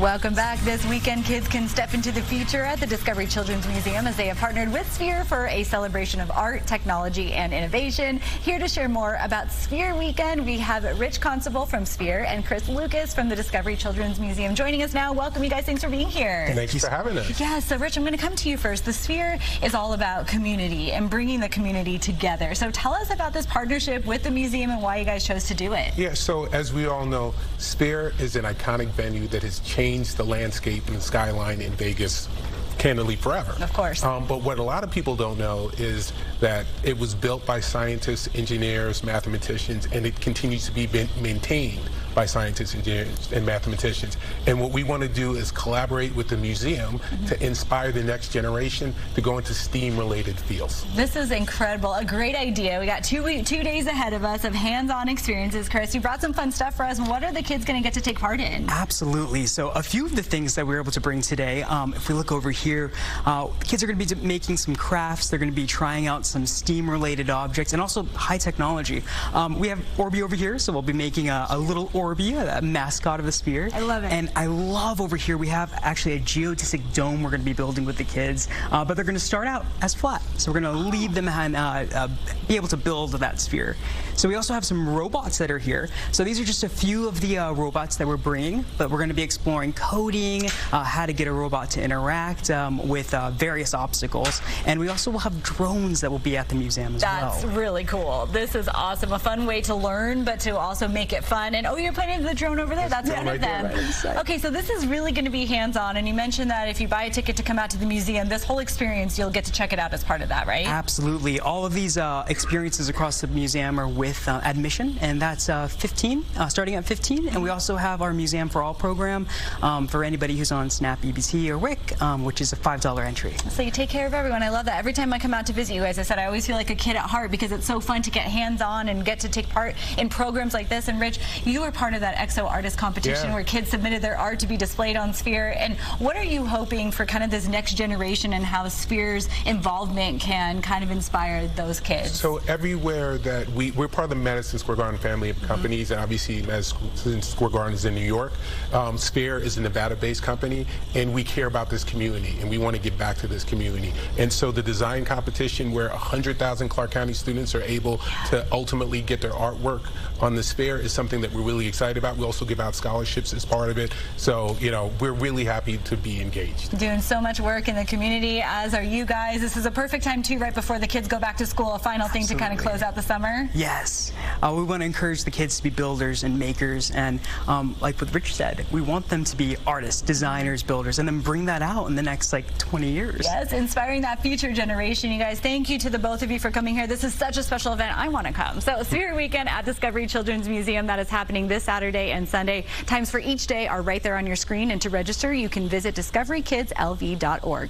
Welcome back. This weekend, kids can step into the future at the Discovery Children's Museum as they have partnered with Sphere for a celebration of art, technology, and innovation. Here to share more about Sphere Weekend, we have Rich Constable from Sphere and Chris Lucas from the Discovery Children's Museum joining us now. Welcome, you guys. Thanks for being here. Thanks for having us. Yeah, so Rich, I'm going to come to you first. The Sphere is all about community and bringing the community together. So tell us about this partnership with the museum and why you guys chose to do it. Yeah, so as we all know, Sphere is an iconic venue that has changed the landscape and the skyline in Vegas candidly forever. Of course. But what a lot of people don't know is that it was built by scientists, engineers, mathematicians, and it continues to be maintained by scientists, engineers, and mathematicians. And what we want to do is collaborate with the museum to inspire the next generation to go into STEAM-related fields. This is incredible. A great idea. We got two days ahead of us of hands-on experiences. Chris, you brought some fun stuff for us. What are the kids going to get to take part in? Absolutely. So a few of the things that we were able to bring today, if we look over here, kids are going to be making some crafts. They're going to be trying out some STEAM-related objects and also high technology. We have Orby over here, so we'll be making a little Orby, a mascot of the Sphere. I love it. And I love over here, we have actually a geodesic dome we're going to be building with the kids, but they're going to start out as flat. So we're going to leave them and be able to build that Sphere. So we also have some robots that are here. So these are just a few of the robots that we're bringing, but we're going to be exploring coding, how to get a robot to interact with various obstacles. And we also will have drones that will be at the museum as well. That's really cool. This is awesome. A fun way to learn, but to also make it fun. And oh, you're playing the drone over there? That's one of them. Okay, so this is really going to be hands-on. And you mentioned that if you buy a ticket to come out to the museum, this whole experience, you'll get to check it out as part of that, right? Absolutely. All of these experiences across the museum are with admission, and that's starting at 15. And we also have our Museum for All program for anybody who's on SNAP, EBT, or WIC, which is a $5 entry. So you take care of everyone. I love that. Every time I come out to visit you guys, I said I always feel like a kid at heart because it's so fun to get hands-on and get to take part in programs like this. And Rich, you were part of that EXO artist competition where kids submitted their art to be displayed on Sphere. And what are you hoping for kind of this next generation and how Sphere's involvement can kind of inspire those kids? So everywhere that we're part of the Madison Square Garden family of companies, and obviously Madison Square Garden is in New York. Sphere is a Nevada-based company, and we care about this community, and we want to give back to this community. And so the design competition where 100,000 Clark County students are able to ultimately get their artwork on the Sphere is something that we're really excited about. We also give out scholarships as part of it. So, you know, we're really happy to be engaged. Doing so much work in the community, as are you guys. This is a perfect time, too, right before the kids go back to school. A final thing to kind of close out the summer? Yes. We want to encourage the kids to be builders and makers. And like what Rich said, we want them to be artists, designers, builders, and then bring that out in the next, 20 years. Yes, inspiring that future generation. You guys, thank you to the both of you for coming here. This is such a special event. I want to come. So, Sphere Weekend at Discovery Children's Museum. That is happening this Saturday and Sunday. Times for each day are right there on your screen. And to register, you can visit discoverykidzlv.org.